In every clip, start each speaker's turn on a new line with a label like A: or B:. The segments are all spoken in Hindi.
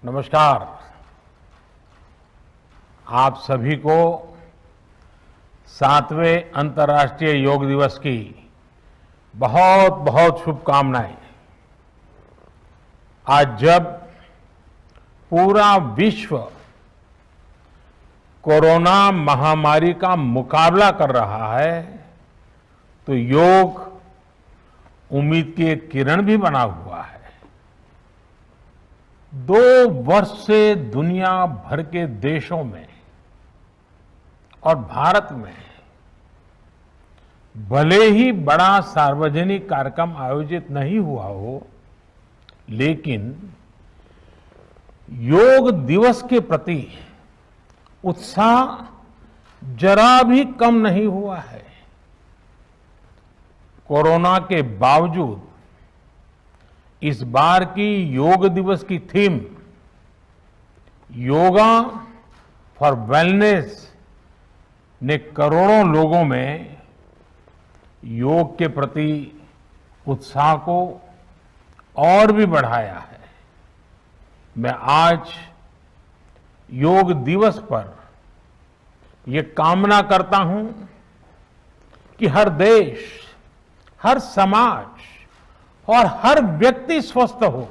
A: नमस्कार। आप सभी को 7वें अंतर्राष्ट्रीय योग दिवस की बहुत बहुत शुभकामनाएं। आज जब पूरा विश्व कोरोना महामारी का मुकाबला कर रहा है तो योग उम्मीद की एक किरण भी बना हुआ है। 2 वर्ष से दुनिया भर के देशों में और भारत में भले ही बड़ा सार्वजनिक कार्यक्रम आयोजित नहीं हुआ हो, लेकिन योग दिवस के प्रति उत्साह जरा भी कम नहीं हुआ है। कोरोना के बावजूद इस बार की योग दिवस की थीम योगा फॉर वेलनेस ने करोड़ों लोगों में योग के प्रति उत्साह को और भी बढ़ाया है। मैं आज योग दिवस पर ये कामना करता हूं कि हर देश, हर समाज और हर व्यक्ति स्वस्थ हो।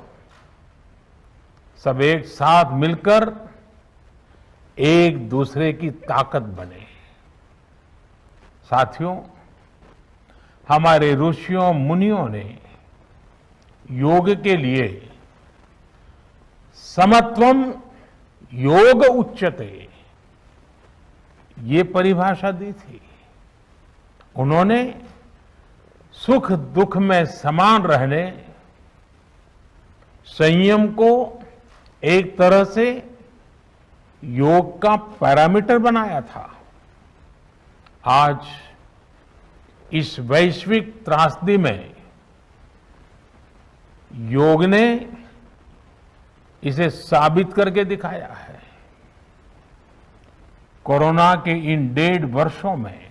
A: सब एक साथ मिलकर एक दूसरे की ताकत बने। साथियों, हमारे ऋषियों मुनियों ने योग के लिए समत्वम योग उच्यते ये परिभाषा दी थी। उन्होंने सुख दुख में समान रहने, संयम को एक तरह से योग का पैरामीटर बनाया था। आज इस वैश्विक त्रासदी में योग ने इसे साबित करके दिखाया है। कोरोना के इन 1.5 वर्षों में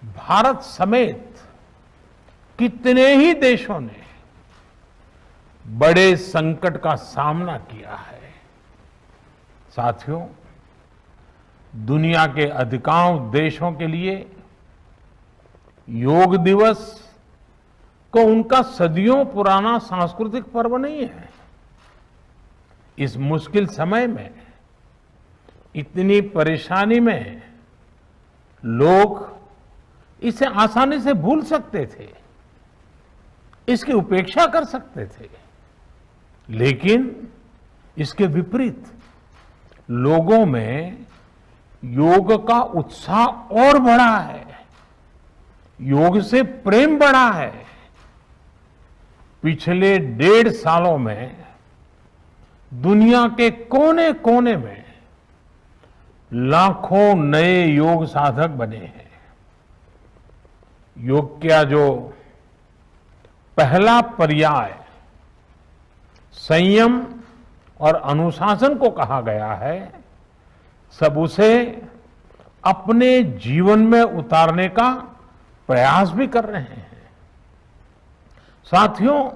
A: भारत समेत कितने ही देशों ने बड़े संकट का सामना किया है। साथियों, दुनिया के अधिकांश देशों के लिए योग दिवस को उनका सदियों पुराना सांस्कृतिक पर्व नहीं है। इस मुश्किल समय में, इतनी परेशानी में लोग इसे आसानी से भूल सकते थे, इसकी उपेक्षा कर सकते थे, लेकिन इसके विपरीत लोगों में योग का उत्साह और बढ़ा है, योग से प्रेम बढ़ा है। पिछले 1.5 सालों में दुनिया के कोने कोने में लाखों नए योग साधक बने हैं। योग का जो पहला पर्याय संयम और अनुशासन को कहा गया है, सब उसे अपने जीवन में उतारने का प्रयास भी कर रहे हैं। साथियों,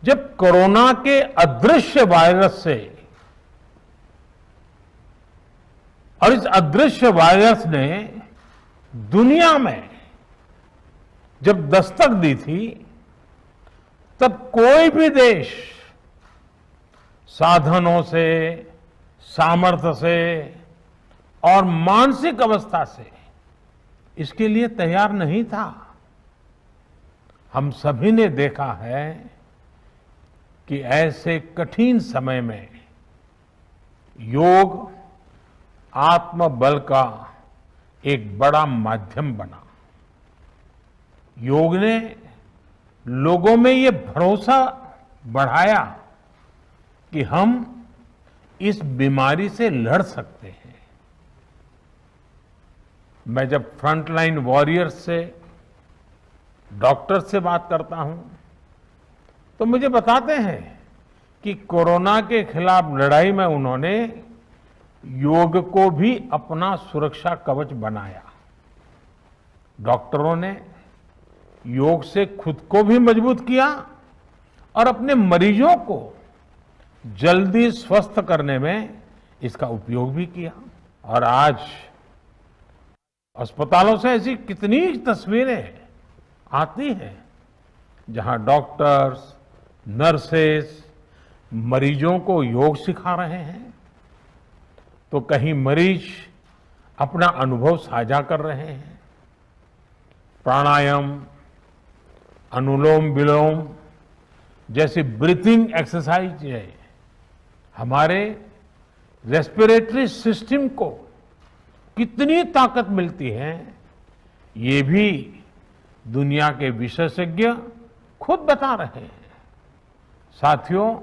A: जब कोरोना के अदृश्य वायरस से और इस अदृश्य वायरस ने दुनिया में जब दस्तक दी थी, तब कोई भी देश साधनों से, सामर्थ्य से और मानसिक अवस्था से इसके लिए तैयार नहीं था। हम सभी ने देखा है कि ऐसे कठिन समय में योग आत्मबल का एक बड़ा माध्यम बना। योग ने लोगों में ये भरोसा बढ़ाया कि हम इस बीमारी से लड़ सकते हैं। मैं जब फ्रंटलाइन वॉरियर्स से, डॉक्टर से बात करता हूं तो मुझे बताते हैं कि कोरोना के खिलाफ लड़ाई में उन्होंने योग को भी अपना सुरक्षा कवच बनाया। डॉक्टरों ने योग से खुद को भी मजबूत किया और अपने मरीजों को जल्दी स्वस्थ करने में इसका उपयोग भी किया। और आज अस्पतालों से ऐसी कितनी तस्वीरें आती हैं जहां डॉक्टर्स, नर्सेस मरीजों को योग सिखा रहे हैं, तो कहीं मरीज अपना अनुभव साझा कर रहे हैं। प्राणायाम, अनुलोम विलोम जैसी ब्रीथिंग एक्सरसाइज है हमारे रेस्पिरेटरी सिस्टम को कितनी ताकत मिलती है, ये भी दुनिया के विशेषज्ञ खुद बता रहे हैं। साथियों,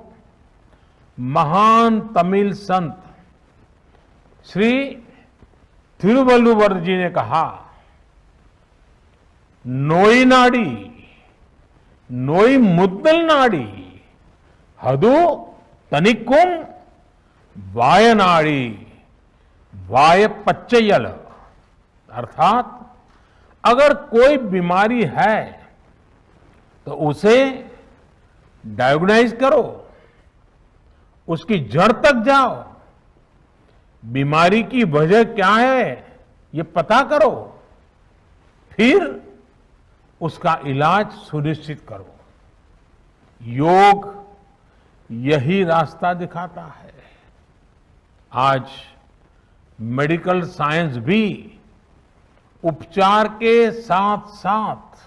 A: महान तमिल संत श्री तिरुवल्लुवर जी ने कहा, नोई नाडी नोई मुद्दल नाडी हदु तनिक्कुम वायनाडी वाय पच्चयल। अर्थात अगर कोई बीमारी है तो उसे डायग्नाइज करो, उसकी जड़ तक जाओ, बीमारी की वजह क्या है ये पता करो, फिर उसका इलाज सुनिश्चित करो। योग यही रास्ता दिखाता है। आज मेडिकल साइंस भी उपचार के साथ साथ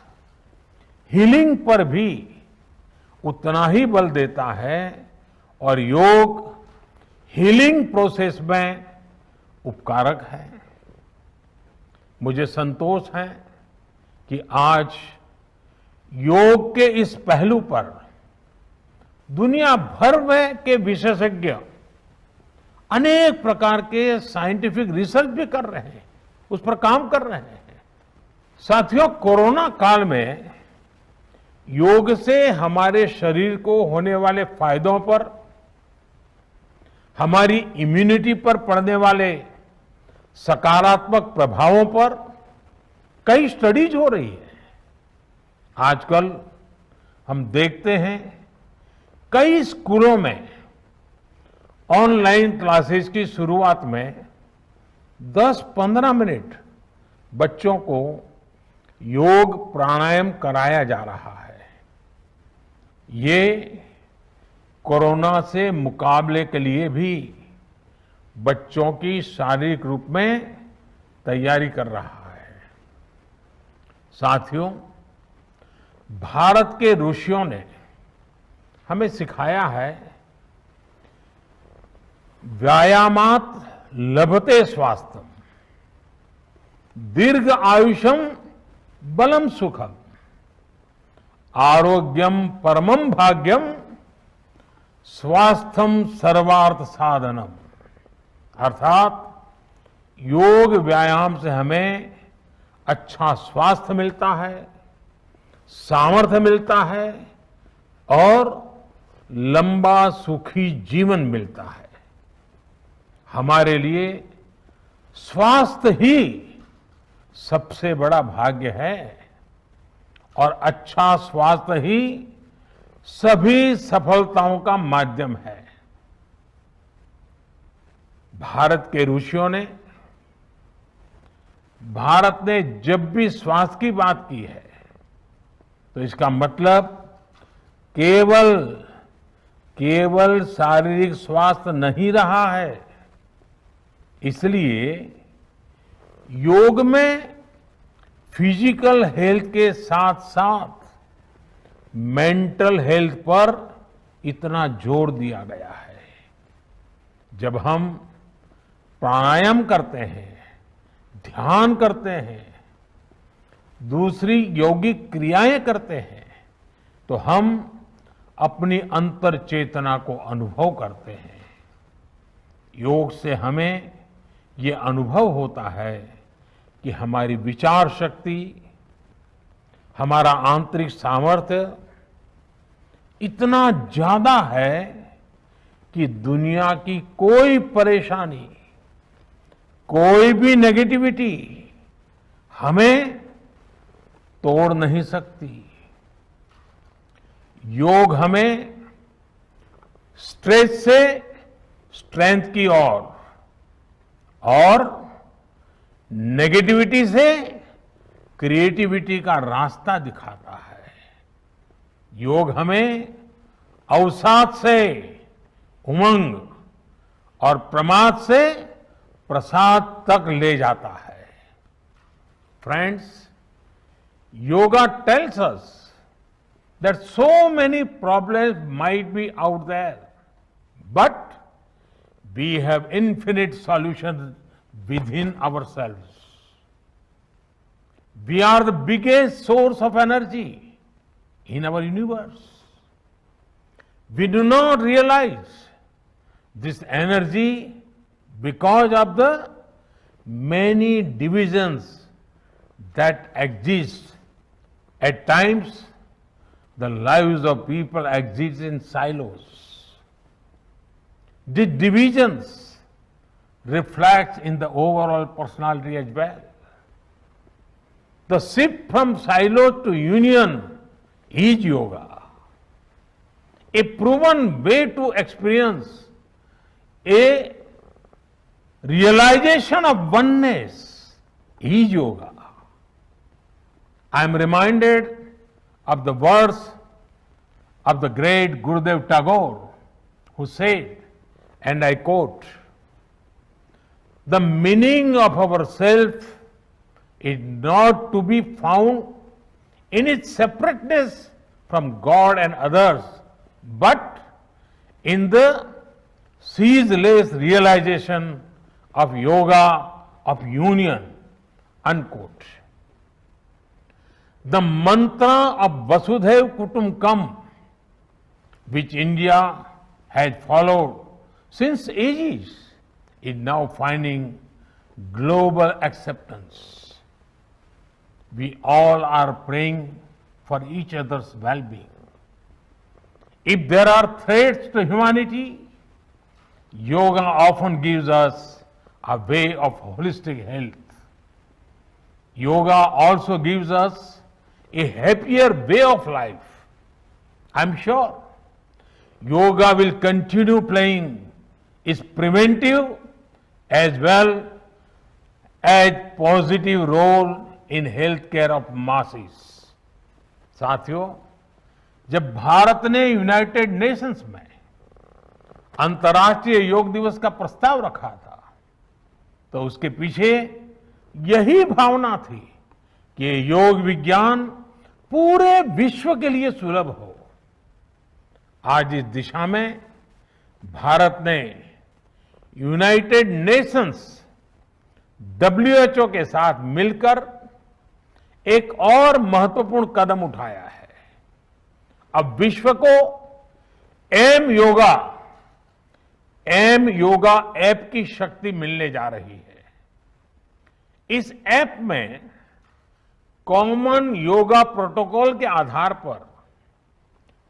A: हीलिंग पर भी उतना ही बल देता है और योग हीलिंग प्रोसेस में उपकारक है। मुझे संतोष है कि आज योग के इस पहलू पर दुनिया भर में के विशेषज्ञ अनेक प्रकार के साइंटिफिक रिसर्च भी कर रहे हैं, उस पर काम कर रहे हैं। साथियों, कोरोना काल में योग से हमारे शरीर को होने वाले फायदों पर, हमारी इम्यूनिटी पर पड़ने वाले सकारात्मक प्रभावों पर कई स्टडीज हो रही है। आजकल हम देखते हैं कई स्कूलों में ऑनलाइन क्लासेस की शुरुआत में 10-15 मिनट बच्चों को योग प्राणायाम कराया जा रहा है। ये कोरोना से मुकाबले के लिए भी बच्चों की शारीरिक रूप में तैयारी कर रहा है। साथियों, भारत के ऋषियों ने हमें सिखाया है, व्यायामात लभते स्वास्थ्यम, दीर्घ आयुषम बलम सुखम, आरोग्यम परमम भाग्यम, स्वास्थ्यम सर्वार्थ साधनम। अर्थात योग व्यायाम से हमें अच्छा स्वास्थ्य मिलता है, सामर्थ्य मिलता है और लंबा सुखी जीवन मिलता है। हमारे लिए स्वास्थ्य ही सबसे बड़ा भाग्य है और अच्छा स्वास्थ्य ही सभी सफलताओं का माध्यम है। भारत के ऋषियों ने, भारत ने जब भी स्वास्थ्य की बात की है तो इसका मतलब केवल शारीरिक स्वास्थ्य नहीं रहा है। इसलिए योग में फिजिकल हेल्थ के साथ साथ मेंटल हेल्थ पर इतना जोर दिया गया है। जब हम प्राणायाम करते हैं, ध्यान करते हैं, दूसरी यौगिक क्रियाएं करते हैं, तो हम अपनी अंतर चेतना को अनुभव करते हैं। योग से हमें ये अनुभव होता है कि हमारी विचार शक्ति, हमारा आंतरिक सामर्थ्य इतना ज्यादा है कि दुनिया की कोई परेशानी, कोई भी नेगेटिविटी हमें तोड़ नहीं सकती। योग हमें स्ट्रेस से स्ट्रेंथ की ओर और नेगेटिविटी से क्रिएटिविटी का रास्ता दिखाता है। योग हमें अवसाद से उमंग और प्रमाद से प्रसाद तक ले जाता है। Friends, yoga tells us that so many problems might be out there, but we have infinite solutions within ourselves. We are the biggest source of energy in our universe. We do not realize this energy because of the many divisions that exist. At times, the lives of people exist in silos. These divisions reflect in the overall personality as well. The shift from silo to union is yoga. A proven way to experience a realization of oneness is yoga. I am reminded of the words of the great Gurudev Tagore, who said, and I quote, "The meaning of our self is not to be found in its separateness from God and others, but in the ceaseless realization of yoga of union," unquote. The mantra of Vasudhaiv Kutumbakam, which India has followed since ages, is now finding global acceptance. We all are praying for each other's well-being. If there are threats to humanity, yoga often gives us a way of holistic health. Yoga also gives us a happier way of life. I'm sure yoga will continue playing its preventive as well as positive role in healthcare of masses. साथियों, जब भारत ने यूनाइटेड नेशंस में अंतर्राष्ट्रीय योग दिवस का प्रस्ताव रखा था, तो उसके पीछे यही भावना थी कि योग विज्ञान पूरे विश्व के लिए सुलभ हो। आज इस दिशा में भारत ने यूनाइटेड नेशंस WHO के साथ मिलकर एक और महत्वपूर्ण कदम उठाया है। अब विश्व को एम योगा ऐप की शक्ति मिलने जा रही है। इस ऐप में कॉमन योगा प्रोटोकॉल के आधार पर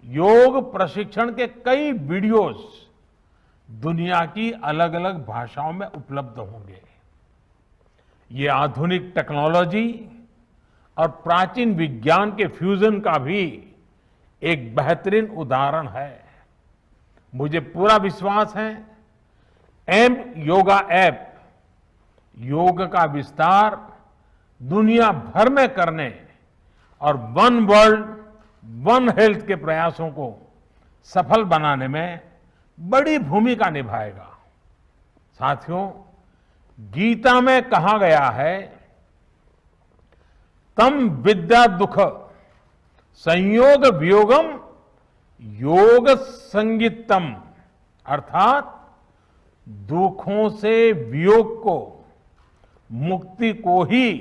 A: योग प्रशिक्षण के कई वीडियोस दुनिया की अलग अलग भाषाओं में उपलब्ध होंगे। ये आधुनिक टेक्नोलॉजी और प्राचीन विज्ञान के फ्यूजन का भी एक बेहतरीन उदाहरण है। मुझे पूरा विश्वास है एम योगा ऐप योग का विस्तार दुनिया भर में करने और वन वर्ल्ड वन हेल्थ के प्रयासों को सफल बनाने में बड़ी भूमिका निभाएगा। साथियों, गीता में कहा गया है, तम विद्या दुख संयोग वियोगम योग संगीतम, अर्थात दुखों से वियोग को, मुक्ति को ही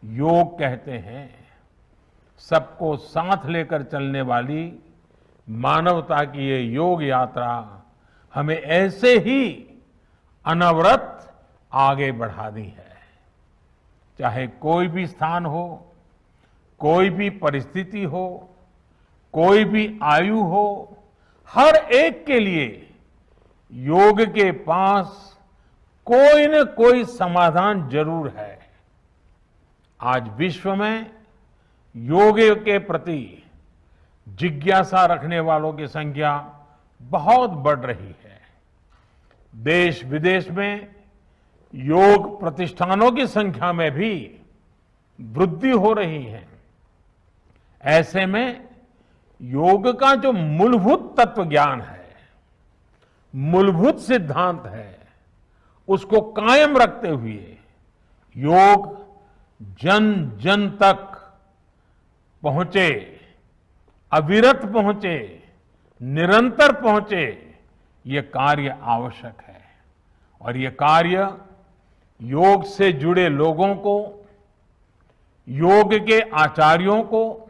A: योग कहते हैं। सबको साथ लेकर चलने वाली मानवता की ये योग यात्रा हमें ऐसे ही अनवरत आगे बढ़ानी है। चाहे कोई भी स्थान हो, कोई भी परिस्थिति हो, कोई भी आयु हो, हर एक के लिए योग के पास कोई न कोई समाधान जरूर है। आज विश्व में योग के प्रति जिज्ञासा रखने वालों की संख्या बहुत बढ़ रही है। देश विदेश में योग प्रतिष्ठानों की संख्या में भी वृद्धि हो रही है। ऐसे में योग का जो मूलभूत तत्व ज्ञान है, मूलभूत सिद्धांत है, उसको कायम रखते हुए योग जन जन तक पहुंचे, अविरत पहुंचे, निरंतर पहुंचे, ये कार्य आवश्यक है। और ये कार्य योग से जुड़े लोगों को, योग के आचार्यों को,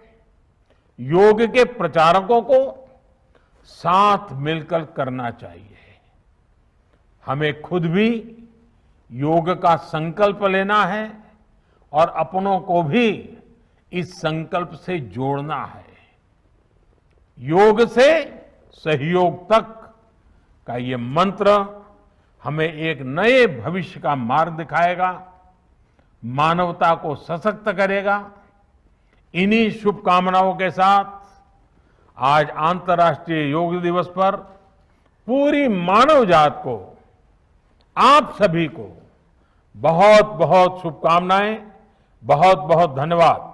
A: योग के प्रचारकों को साथ मिलकर करना चाहिए। हमें खुद भी योग का संकल्प लेना है और अपनों को भी इस संकल्प से जोड़ना है। योग से सहयोग तक का ये मंत्र हमें एक नए भविष्य का मार्ग दिखाएगा, मानवता को सशक्त करेगा। इन्हीं शुभकामनाओं के साथ आज अंतर्राष्ट्रीय योग दिवस पर पूरी मानव जात को, आप सभी को बहुत बहुत शुभकामनाएं, बहुत बहुत धन्यवाद।